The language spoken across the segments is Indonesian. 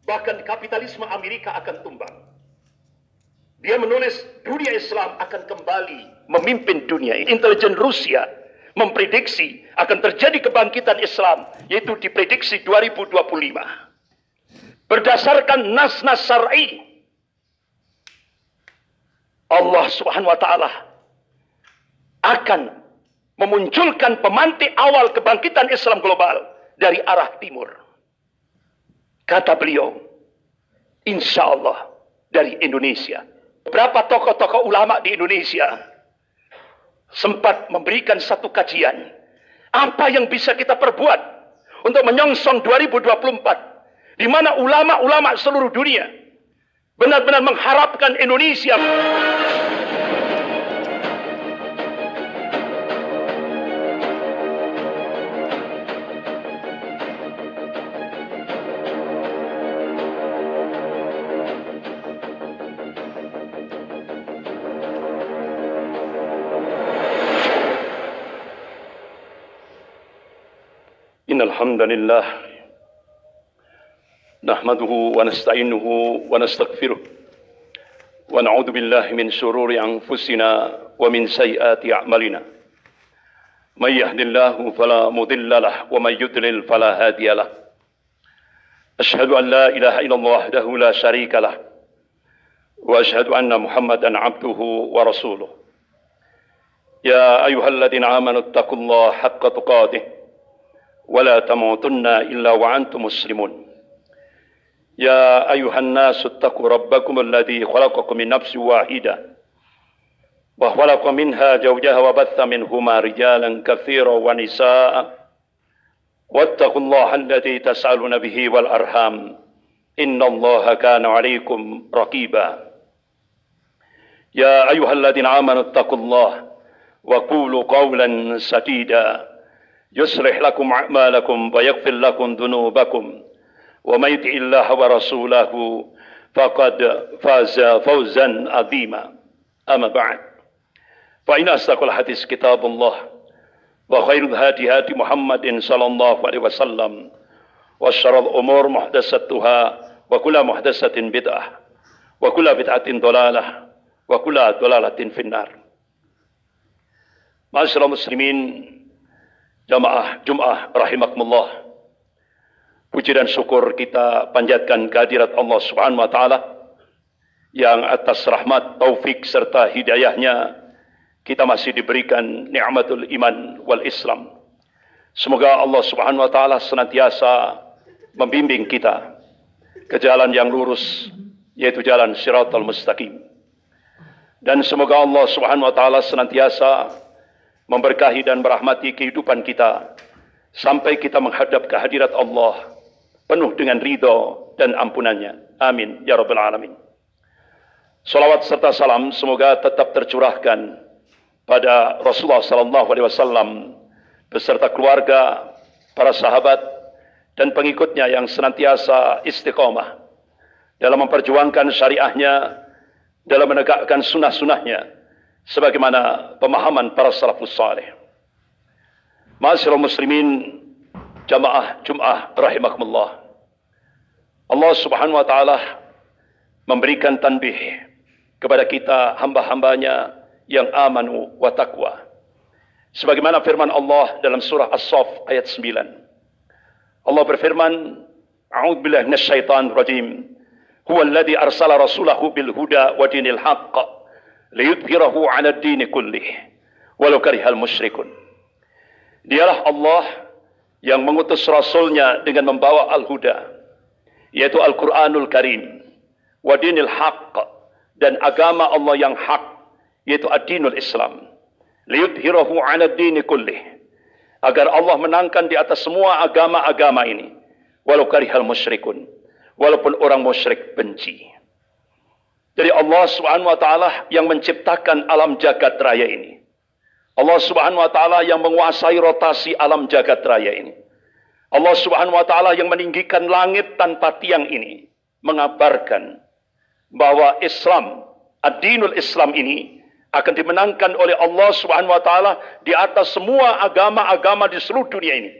bahkan kapitalisme Amerika akan tumbang. Dia menulis dunia Islam akan kembali memimpin dunia. Intelijen Rusia memprediksi akan terjadi kebangkitan Islam, yaitu diprediksi 2025. Berdasarkan nas-nas syar'i, Allah Subhanahu wa taala akan memunculkan pemantik awal kebangkitan Islam global dari arah timur. Kata beliau, insya Allah dari Indonesia. Beberapa tokoh-tokoh ulama di Indonesia sempat memberikan satu kajian. Apa yang bisa kita perbuat untuk menyongsong 2024, di mana ulama-ulama seluruh dunia benar-benar mengharapkan Indonesia Alhamdulillah nahmaduhu wa nasta'inuhu wa nastaghfiruh wa na'udzu billahi min shururi anfusina wa min sayyiati a'malina may yahdihillahu fala mudilla lahu wa may yudlil fala hadiya lahu asyhadu an la ilaha illallah wahdahu la syarika lahu wa asyhadu anna muhammadan abduhu wa rasuluh ya ayyuhalladzina amanu taqullaha haqqa tuqatih ولا تموتن إلا وأنتم مسلمون يا أيها الناس اتقوا ربكم الذي خلقكم من نفس واحدة وخلق منها زوجها وبث منهما رجالا كثيرا ونساء واتقوا الله الذي تسألون به والأرحام إن الله كان عليكم رقيبا يا أيها الذين آمنوا اتقوا الله وقولوا قولا سديدا يصلح لكم أعمالكم ويغفر لكم ذنوبكم ومن يطع الله ورسوله فقد فاز فوزا عظيما أما بعد فإن أصدق الحديث كتاب الله وخير الهدي هدي محمد صلى الله عليه وسلم وشر الأمور محدثاتها وكل محدثة بدعة وكل بدعة ضلالة وكل ضلالة في النار. Ma'asyiral muslimin, jamaah Jum'ah rahimakumullah. Puji dan syukur kita panjatkan kehadirat Allah Subhanahu wa taala yang atas rahmat, taufik serta hidayahnya kita masih diberikan nikmatul iman wal Islam. Semoga Allah Subhanahu wa taala senantiasa membimbing kita ke jalan yang lurus, yaitu jalan Shiratal Mustaqim. Dan semoga Allah Subhanahu wa taala senantiasa memberkahi dan merahmati kehidupan kita sampai kita menghadap kehadirat Allah penuh dengan ridho dan ampunannya. Amin ya rabbal alamin. Salawat serta salam semoga tetap tercurahkan pada Rasulullah sallallahu alaihi wasallam beserta keluarga, para sahabat dan pengikutnya yang senantiasa istiqomah dalam memperjuangkan syariahnya, dalam menegakkan sunnah-sunnahnya sebagaimana pemahaman para salafus saleh. Ma'asyiral muslimin, jamaah Jum'ah rahimakumullah. Allah Subhanahu wa taala memberikan tanbih kepada kita hamba-hambanya yang amanu wa taqwa. Sebagaimana firman Allah dalam surah As-Saff ayat 9. Allah berfirman, A'udzu billahi minasyaitonir rajim. Huwallazi arsala rasulahu bil huda wa dinil haqq liyudhhirahu 'ala ad-din kullih walau karihal musyrikun. Dialah Allah yang mengutus rasulnya dengan membawa al-huda, yaitu Al-Qur'anul Karim, wa dinil haqq, dan agama Allah yang hak, yaitu ad-dinul Islam, liyudhhirahu 'ala ad-din kullih, agar Allah menangkan di atas semua agama-agama ini, walau karihal musyrikun, walaupun orang musyrik benci. Jadi Allah Subhanahu wa taala yang menciptakan alam jagat raya ini. Allah Subhanahu wa taala yang menguasai rotasi alam jagat raya ini. Allah Subhanahu wa taala yang meninggikan langit tanpa tiang ini mengabarkan bahwa Islam, ad-dinul Islam ini akan dimenangkan oleh Allah Subhanahu wa taala di atas semua agama-agama di seluruh dunia ini.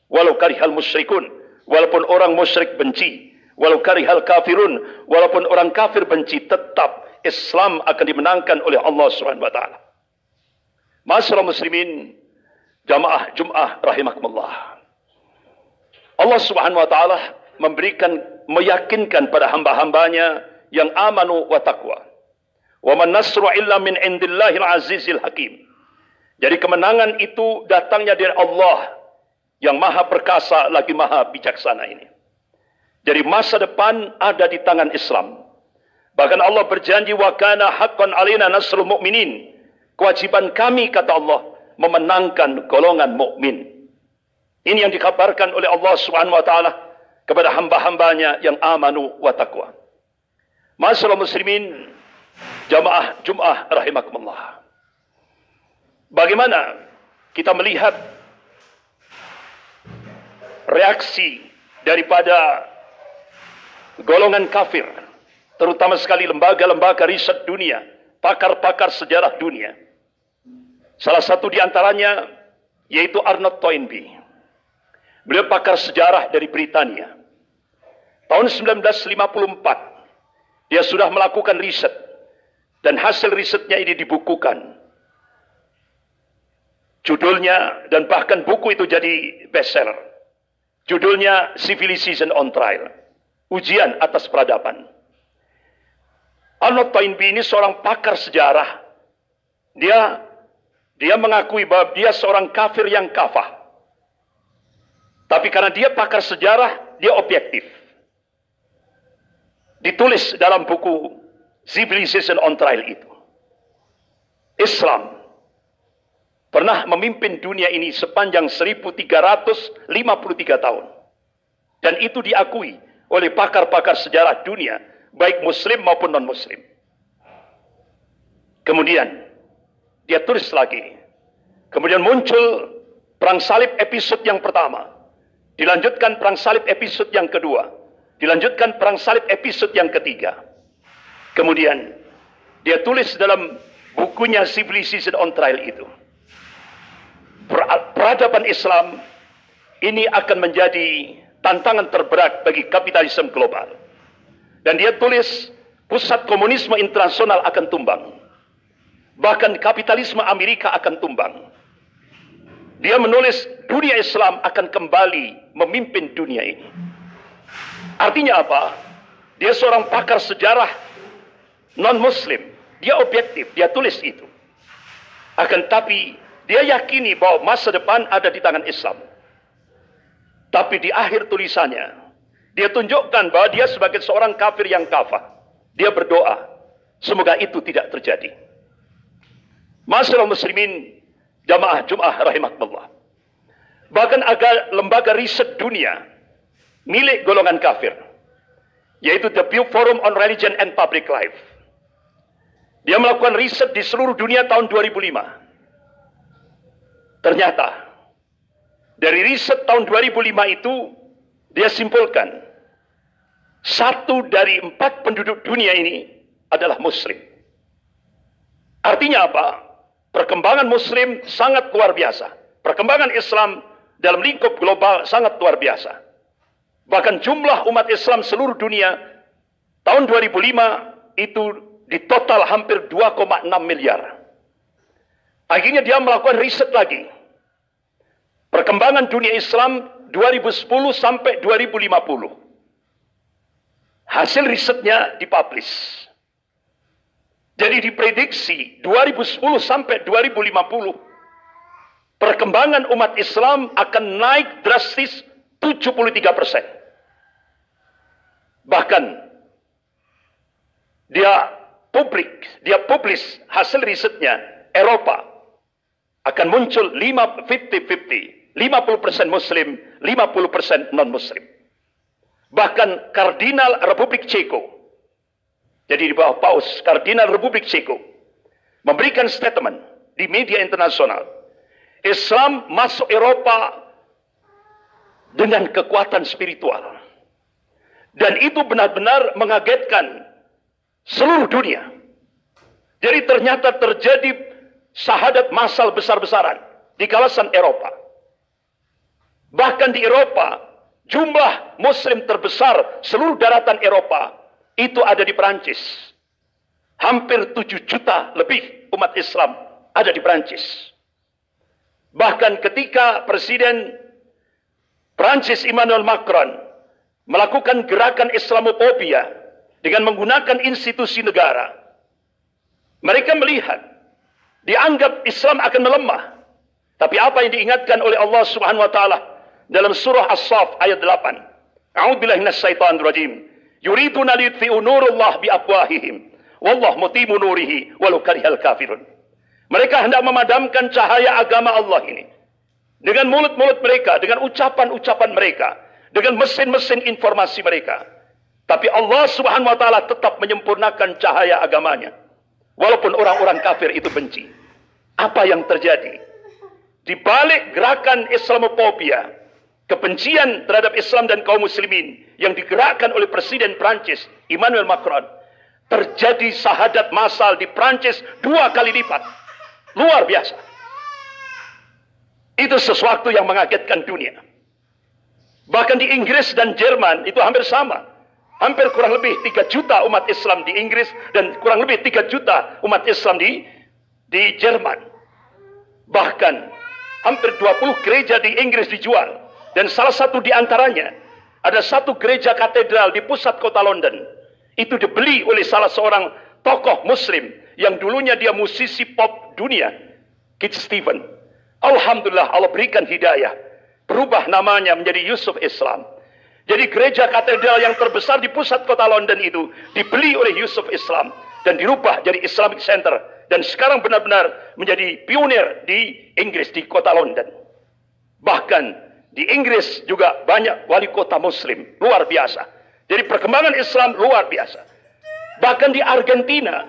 Walau karihal musyrikun, walaupun orang musyrik benci. Walau karihal kafirun, walaupun orang kafir benci, tetap Islam akan dimenangkan oleh Allah Subhanahu wa taala. Masyaallah muslimin, jamaah Jumat rahimakumullah. Allah Subhanahu wa taala meyakinkan pada hamba-hambanya yang amanu wa taqwa. Wa man nasru illa min indillahil azizil hakim. Jadi kemenangan itu datangnya dari Allah yang maha perkasa lagi maha bijaksana ini. Jadi masa depan ada di tangan Islam. Bahkan Allah berjanji wa kana haqqan alaina nasrul mu'minin. Kewajiban kami, kata Allah, memenangkan golongan mukmin. Ini yang dikabarkan oleh Allah Subhanahu wa taala kepada hamba-hambanya yang amanu wa taqwa. Masyaallah muslimin, jamaah Jumat rahimakumullah. Bagaimana kita melihat reaksi daripada golongan kafir, terutama sekali lembaga-lembaga riset dunia, pakar-pakar sejarah dunia. Salah satu di antaranya yaitu Arnold Toynbee. Beliau pakar sejarah dari Britania. Tahun 1954 dia sudah melakukan riset dan hasil risetnya ini dibukukan. Judulnya, dan bahkan buku itu jadi bestseller. Judulnya Civilization on Trial. Ujian atas peradaban. Arnold Toynbee ini seorang pakar sejarah. Dia mengakui bahwa dia seorang kafir yang kafah. Tapi karena dia pakar sejarah, dia objektif. Ditulis dalam buku Civilization on Trial itu. Islam pernah memimpin dunia ini sepanjang 1353 tahun. Dan itu diakui oleh pakar-pakar sejarah dunia, baik muslim maupun non-muslim. Kemudian, dia tulis lagi. Kemudian muncul Perang Salib episode yang pertama. Dilanjutkan Perang Salib episode yang kedua. Dilanjutkan Perang Salib episode yang ketiga. Kemudian, dia tulis dalam bukunya Civilization on Trial itu. Peradaban Islam ini akan menjadi tantangan terberat bagi kapitalisme global. Dan dia tulis pusat komunisme internasional akan tumbang. Bahkan kapitalisme Amerika akan tumbang. Dia menulis dunia Islam akan kembali memimpin dunia ini. Artinya apa? Dia seorang pakar sejarah non-muslim. Dia objektif, dia tulis itu. Akan tapi dia yakini bahwa masa depan ada di tangan Islam. Tapi di akhir tulisannya, dia tunjukkan bahwa dia sebagai seorang kafir yang kafah. Dia berdoa, semoga itu tidak terjadi. Masyaallah muslimin, jamaah Jumat rahimakumullah. Bahkan ada lembaga riset dunia milik golongan kafir, yaitu The Pew Forum on Religion and Public Life. Dia melakukan riset di seluruh dunia tahun 2005. Ternyata dari riset tahun 2005 itu dia simpulkan 1 dari 4 penduduk dunia ini adalah muslim. Artinya apa? Perkembangan muslim sangat luar biasa. Perkembangan Islam dalam lingkup global sangat luar biasa. Bahkan jumlah umat Islam seluruh dunia tahun 2005 itu di total hampir 2,6 miliar. Akhirnya dia melakukan riset lagi. Perkembangan dunia Islam 2010 sampai 2050. Hasil risetnya dipublish. Jadi diprediksi 2010 sampai 2050 perkembangan umat Islam akan naik drastis 73%. Bahkan dia publish hasil risetnya Eropa akan muncul 50-50, 50% Muslim, 50% non-Muslim. Bahkan Kardinal Republik Ceko, jadi di bawah Paus, Kardinal Republik Ceko, memberikan statement di media internasional. Islam masuk Eropa dengan kekuatan spiritual. Dan itu benar-benar mengagetkan seluruh dunia. Jadi ternyata terjadi syahadat massal besar-besaran di kawasan Eropa. Bahkan di Eropa, jumlah Muslim terbesar seluruh daratan Eropa itu ada di Perancis. Hampir 7 juta lebih umat Islam ada di Perancis. Bahkan ketika Presiden Perancis Emmanuel Macron melakukan gerakan Islamophobia dengan menggunakan institusi negara, mereka melihat dianggap Islam akan melemah. Tapi apa yang diingatkan oleh Allah Subhanahu wa taala dalam surah As-Saff ayat 8. A'udzubillahi minasyaitonir rajim. Yuriduna liyutfi'u nurallah biafwahihim wallahu mutimmu nurihi walau karihal kafirun. Mereka hendak memadamkan cahaya agama Allah ini dengan mulut-mulut mereka, dengan ucapan-ucapan mereka, dengan mesin-mesin informasi mereka. Tapi Allah Subhanahu wa taala tetap menyempurnakan cahaya agamanya walaupun orang-orang kafir itu benci. Apa yang terjadi? Di balik gerakan Islamophobia, kebencian terhadap Islam dan kaum muslimin yang digerakkan oleh Presiden Prancis Emmanuel Macron, terjadi syahadat massal di Prancis 2 kali lipat. Luar biasa. Itu sesuatu yang mengagetkan dunia. Bahkan di Inggris dan Jerman itu hampir sama. Hampir kurang lebih 3 juta umat Islam di Inggris dan kurang lebih 3 juta umat Islam di Jerman. Bahkan hampir 20 gereja di Inggris dijual. Dan salah satu di antaranya ada satu gereja katedral di pusat kota London. Itu dibeli oleh salah seorang tokoh muslim yang dulunya dia musisi pop dunia, Kit Stevens. Alhamdulillah Allah berikan hidayah. Berubah namanya menjadi Yusuf Islam. Jadi gereja katedral yang terbesar di pusat kota London itu dibeli oleh Yusuf Islam dan dirubah jadi Islamic Center. Dan sekarang benar-benar menjadi pionir di Inggris, di kota London. Bahkan di Inggris juga banyak wali kota muslim. Luar biasa. Jadi perkembangan Islam luar biasa. Bahkan di Argentina,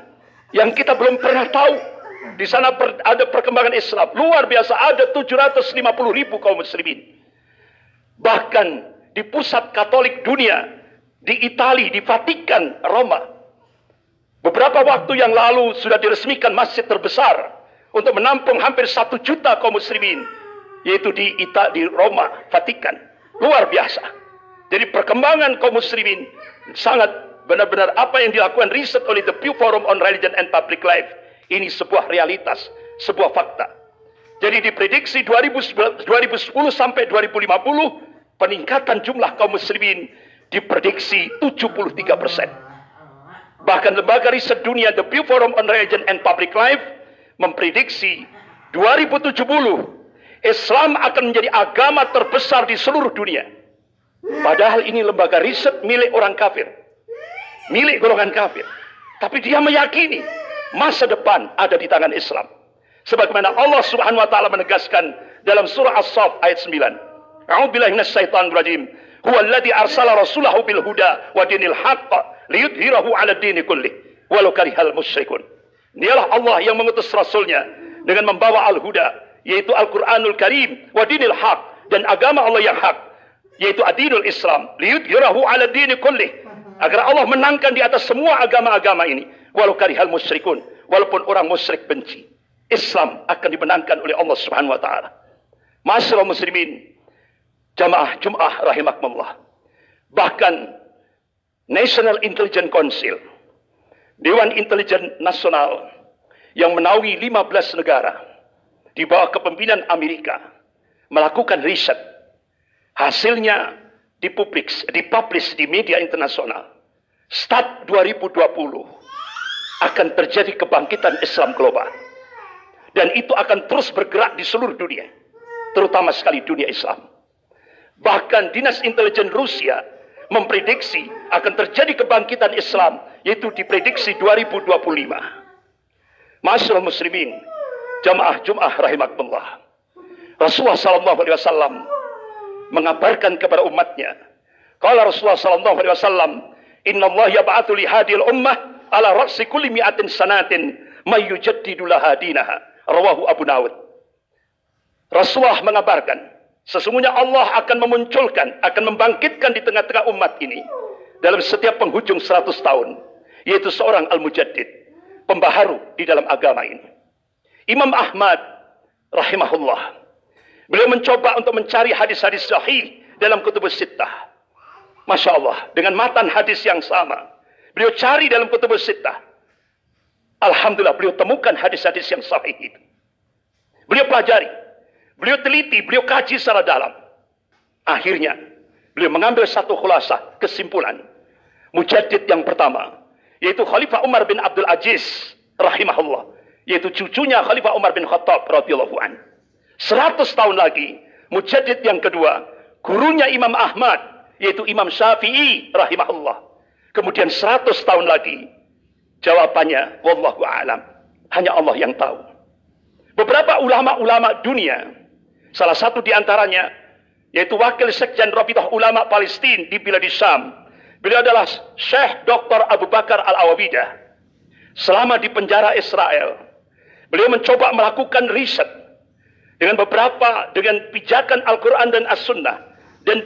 yang kita belum pernah tahu, di sana ada perkembangan Islam. Luar biasa, ada 750.000 kaum muslimin. Bahkan di pusat Katolik dunia, di Italia, di Vatikan, Roma, beberapa waktu yang lalu sudah diresmikan masjid terbesar untuk menampung hampir 1 juta kaum muslimin, yaitu di Roma, Vatikan. Luar biasa. Jadi perkembangan kaum muslimin sangat benar-benar apa yang dilakukan riset oleh The Pew Forum on Religion and Public Life. Ini sebuah realitas, sebuah fakta. Jadi diprediksi 2010 sampai 2050 peningkatan jumlah kaum muslimin diprediksi 73%. Bahkan lembaga riset dunia The Pew Forum on Religion and Public Life memprediksi 2070 Islam akan menjadi agama terbesar di seluruh dunia. Padahal ini lembaga riset milik orang kafir, milik golongan kafir. Tapi dia meyakini masa depan ada di tangan Islam. Sebagaimana Allah Subhanahu wa taala menegaskan dalam surah As-Saff ayat 9. A'udzubillahi minasyaitonir rajim. Huwallazi arsala rasulahu bil huda wa dinil haqq liyudhhirahu 'ala dini kullih walau karihal musyrikun. Dialah Allah yang mengutus rasulnya dengan membawa al-huda, yaitu Al-Qur'anul Karim, wa dinil haq, dan agama Allah yang hak, yaitu ad-dinul Islam, liyudhhirahu 'ala dini kullih, agar Allah menangkan di atas semua agama-agama ini, walau karihal musyrikun, walaupun orang musyrik benci. Islam akan dimenangkan oleh Allah Subhanahu wa taala. Ma'asyiral muslimin, jamaah Jum'ah rahimakumullah. Bahkan National Intelligence Council, Dewan Intelijen Nasional yang menaungi 15 negara di bawah kepemimpinan Amerika melakukan riset. Hasilnya dipublish di media internasional. Start 2020 akan terjadi kebangkitan Islam global. Dan itu akan terus bergerak di seluruh dunia, terutama sekali dunia Islam. Bahkan Dinas Intelijen Rusia memprediksi akan terjadi kebangkitan Islam, yaitu diprediksi 2025. Ma'asyiral muslimin, jamaah Jum'ah rahimakumullah. Rasulullah sallallahu alaihi wasallam mengabarkan kepada umatnya. Qala Rasulullah sallallahu alaihi wasallam, "Innallaha yab'atsu li hadhil ummah ala ra'si kulli mi'atin sanatin may yujaddidu laha dinaha." Rawahu Abu Dawud. Rasulullah mengabarkan, sesungguhnya Allah akan memunculkan, akan membangkitkan di tengah-tengah umat ini dalam setiap penghujung 100 tahun, yaitu seorang al-mujaddid, pembaharu di dalam agama ini. Imam Ahmad rahimahullah, beliau mencoba untuk mencari hadis-hadis sahih dalam kutubus sittah. Masya Allah, dengan matan hadis yang sama. Beliau cari dalam kutubus sittah. Alhamdulillah, beliau temukan hadis-hadis yang sahih itu. Beliau pelajari, beliau teliti, beliau kaji secara dalam. Akhirnya, beliau mengambil satu khulasah, kesimpulan. Mujaddid yang pertama, yaitu Khalifah Umar bin Abdul Aziz, rahimahullah. Yaitu cucunya Khalifah Umar bin Khattab, radhiyallahu an. 100 tahun lagi, mujaddid yang kedua, gurunya Imam Ahmad, yaitu Imam Syafi'i, rahimahullah. Kemudian 100 tahun lagi, jawabannya, wallahu a'lam. Hanya Allah yang tahu. Beberapa ulama-ulama dunia, salah satu diantaranya, yaitu Wakil Sekjen Rabitah Ulama Palestina di Bilad Syam. Beliau adalah Syekh Dr. Abu Bakar Al-Awawidah. Selama di penjara Israel, beliau mencoba melakukan riset dengan pijakan Al-Quran dan As-Sunnah. Dan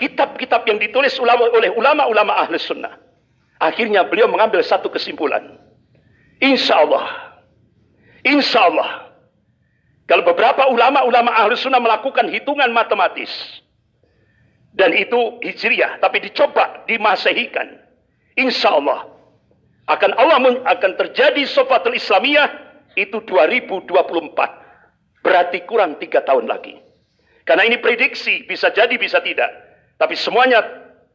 kitab-kitab yang ditulis oleh ulama-ulama ahli sunnah. Akhirnya beliau mengambil satu kesimpulan. Insya Allah, kalau beberapa ulama-ulama ahli sunnah melakukan hitungan matematis, dan itu hijriyah, tapi dicoba dimasehikan, insya Allah akan terjadi Sofatul Islamiyah itu 2024. Berarti kurang 3 tahun lagi. Karena ini prediksi, bisa jadi bisa tidak. Tapi semuanya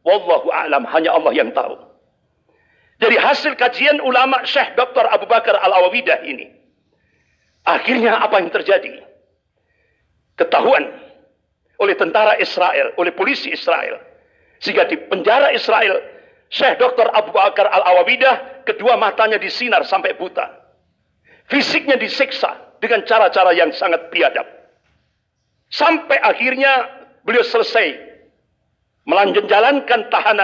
wallahu a'lam, hanya Allah yang tahu. Jadi hasil kajian ulama Syekh Dr. Abu Bakar Al-Awawidah ini, akhirnya apa yang terjadi? Ketahuan oleh tentara Israel, oleh polisi Israel. Sehingga di penjara Israel, Syekh Dr. Abu Bakar Al-Awawidah, kedua matanya disinar sampai buta. Fisiknya disiksa dengan cara-cara yang sangat biadab. Sampai akhirnya beliau selesai melanjutkan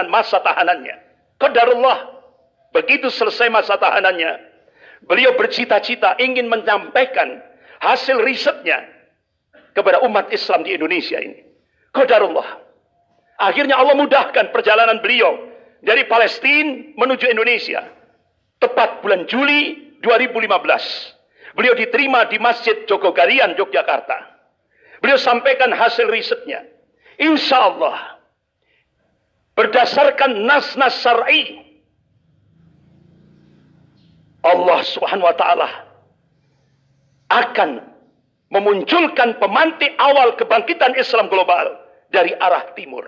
masa tahanannya. Qadarullah, begitu selesai masa tahanannya, beliau bercita-cita ingin menyampaikan hasil risetnya kepada umat Islam di Indonesia ini. Qadarullah. Akhirnya Allah mudahkan perjalanan beliau dari Palestina menuju Indonesia. Tepat bulan Juli 2015. Beliau diterima di Masjid Jogogarian, Yogyakarta. Beliau sampaikan hasil risetnya. Insya Allah, berdasarkan nas-nas syar'i, Allah Subhanahu wa taala akan memunculkan pemantik awal kebangkitan Islam global dari arah timur.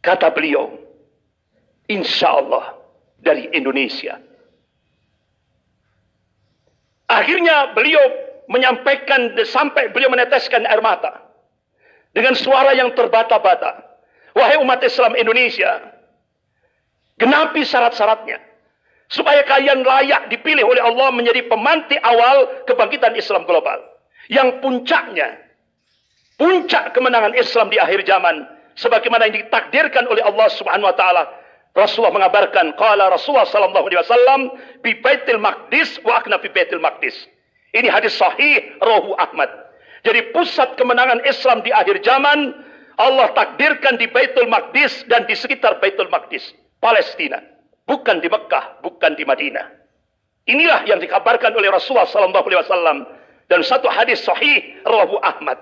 Kata beliau, insya Allah dari Indonesia. Akhirnya beliau menyampaikan sampai beliau meneteskan air mata dengan suara yang terbata-bata. Wahai umat Islam Indonesia, genapi syarat-syaratnya supaya kalian layak dipilih oleh Allah menjadi pemantik awal kebangkitan Islam global. Yang puncak kemenangan Islam di akhir zaman, sebagaimana yang ditakdirkan oleh Allah Subhanahu wa taala. Rasulullah mengabarkan, qala Rasulullah sallallahu alaihi wasallam bi Baitul Maqdis wa akna fi Baitul Maqdis. Ini hadis sahih rawahu Ahmad. Jadi pusat kemenangan Islam di akhir zaman Allah takdirkan di Baitul Maqdis dan di sekitar Baitul Maqdis, Palestina. Bukan di Mekah, bukan di Madinah. Inilah yang dikabarkan oleh Rasulullah sallallahu alaihi wasallam dalam satu hadis sahih rawahu Ahmad.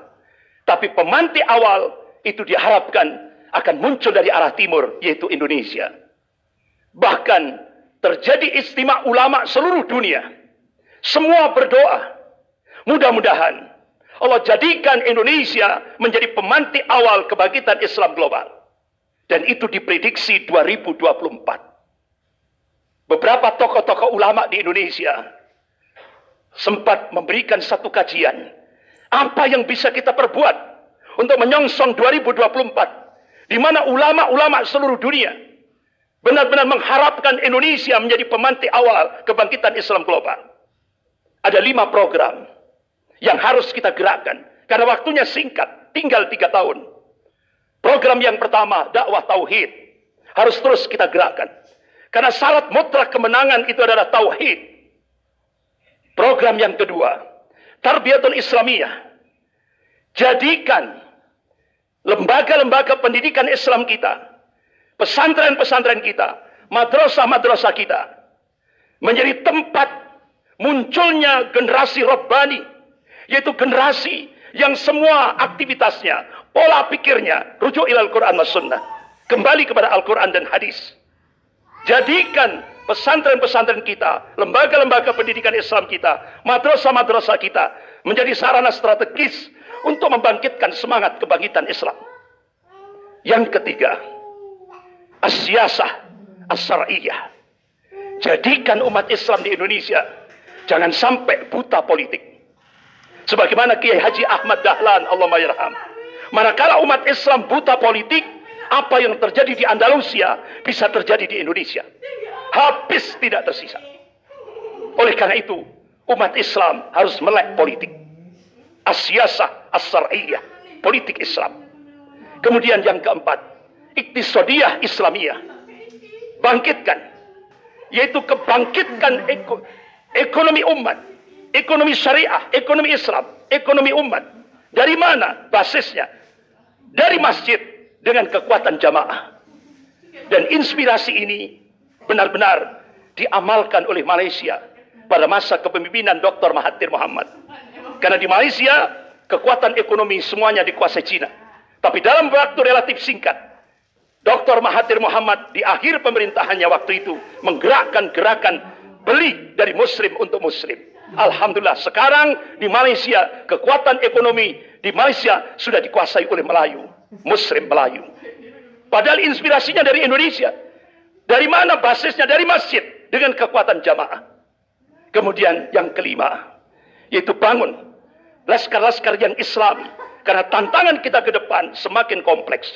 Tapi pemantik awal itu diharapkan akan muncul dari arah timur, yaitu Indonesia. Bahkan terjadi istimewa ulama seluruh dunia. Semua berdoa, mudah-mudahan Allah jadikan Indonesia menjadi pemantik awal kebangkitan Islam global. Dan itu diprediksi 2024. Beberapa tokoh-tokoh ulama di Indonesia sempat memberikan satu kajian. Apa yang bisa kita perbuat untuk menyongsong 2024? Di mana ulama-ulama seluruh dunia benar-benar mengharapkan Indonesia menjadi pemantik awal kebangkitan Islam global. Ada 5 program yang harus kita gerakkan. Karena waktunya singkat, tinggal 3 tahun. Program yang pertama, dakwah tauhid. Harus terus kita gerakkan. Karena syarat mutlak kemenangan itu adalah tauhid. Program yang kedua, Tarbiyatul Islamiyah. Jadikan lembaga-lembaga pendidikan Islam kita, pesantren-pesantren kita, madrasah-madrasah kita, menjadi tempat munculnya generasi Rabbani, yaitu generasi yang semua aktivitasnya, pola pikirnya rujuk ilal Quran was sunnah, kembali kepada Al-Quran dan hadis. Jadikan pesantren-pesantren kita, lembaga-lembaga pendidikan Islam kita, madrasah-madrasah kita menjadi sarana strategis untuk membangkitkan semangat kebangkitan Islam. Yang ketiga, as-siyasah as-syar'iyyah. Jadikan umat Islam di Indonesia jangan sampai buta politik. Sebagaimana Kiai Haji Ahmad Dahlan, Allahumma yarham. Manakala umat Islam buta politik, apa yang terjadi di Andalusia bisa terjadi di Indonesia. Habis tidak tersisa. Oleh karena itu, umat Islam harus melek politik. As-siyasah as-syar'iyyah, politik Islam. Kemudian yang keempat, iktisadiyah Islamiyah. Bangkitkan, yaitu kebangkitkan ekonomi umat, ekonomi syariah, ekonomi Islam, ekonomi umat. Dari mana basisnya? Dari masjid dengan kekuatan jamaah. Dan inspirasi ini benar-benar diamalkan oleh Malaysia pada masa kepemimpinan Dr. Mahathir Mohamad. Karena di Malaysia kekuatan ekonomi semuanya dikuasai Cina. Tapi dalam waktu relatif singkat, Dr. Mahathir Mohamad di akhir pemerintahannya waktu itu menggerakkan gerakan beli dari muslim untuk muslim. Alhamdulillah sekarang di Malaysia kekuatan ekonomi di Malaysia sudah dikuasai oleh Melayu, muslim Melayu. Padahal inspirasinya dari Indonesia. Dari mana basisnya? Dari masjid dengan kekuatan jamaah. Kemudian yang kelima, yaitu bangun laskar-laskar yang Islami. Karena tantangan kita ke depan semakin kompleks.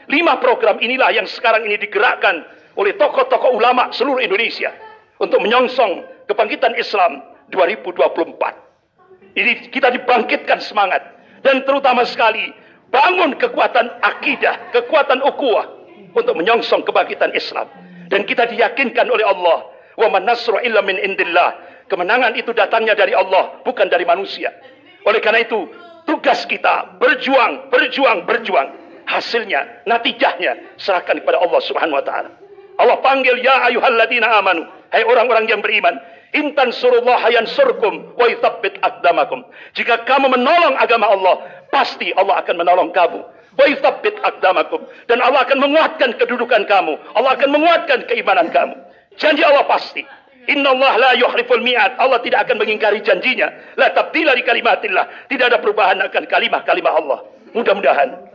5 program inilah yang sekarang ini digerakkan oleh tokoh-tokoh ulama seluruh Indonesia untuk menyongsong kebangkitan Islam 2024. Ini kita dibangkitkan semangat dan terutama sekali bangun kekuatan akidah, kekuatan ukhuwah untuk menyongsong kebangkitan Islam. Dan kita diyakinkan oleh Allah, wa man nasru illa min indillah. Kemenangan itu datangnya dari Allah, bukan dari manusia. Oleh karena itu, tugas kita berjuang, berjuang, berjuang. Hasilnya, natijahnya serahkan kepada Allah Subhanahu wa taala. Allah panggil, ya ayyuhalladzina amanu, hai orang-orang yang beriman, intan surullaha yansurkum wa yuthabbit aqdamakum. Jika kamu menolong agama Allah, pasti Allah akan menolong kamu. Wa yuthabbit aqdamakum, dan Allah akan menguatkan kedudukan kamu. Allah akan menguatkan keimanan kamu. Janji Allah pasti. Innallaha la yukhliful mi'ad. Allah tidak akan mengingkari janjinya. La tabdila li kalimatillah. Tidak ada perubahan akan kalimah-kalimah Allah. Mudah-mudahan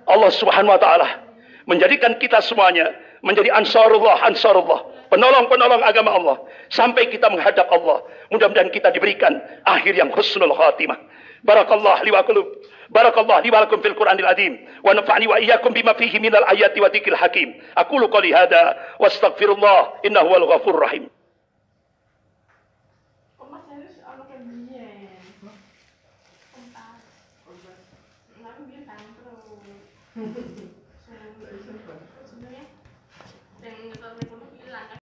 Allah Subhanahu wa taala menjadikan kita semuanya menjadi ansarullah, ansarullah, penolong-penolong agama Allah sampai kita menghadap Allah. Mudah-mudahan kita diberikan akhir yang husnul khatimah. Barakallah li wa lakum fil Qur'anil azim wa nafa'ni wa iyyakum bima fihi minal ayati wa dzikril hakim. Aqulu qouli hadza wastaghfirullah innahu wal ghafurur rahim. Aku bilang terus.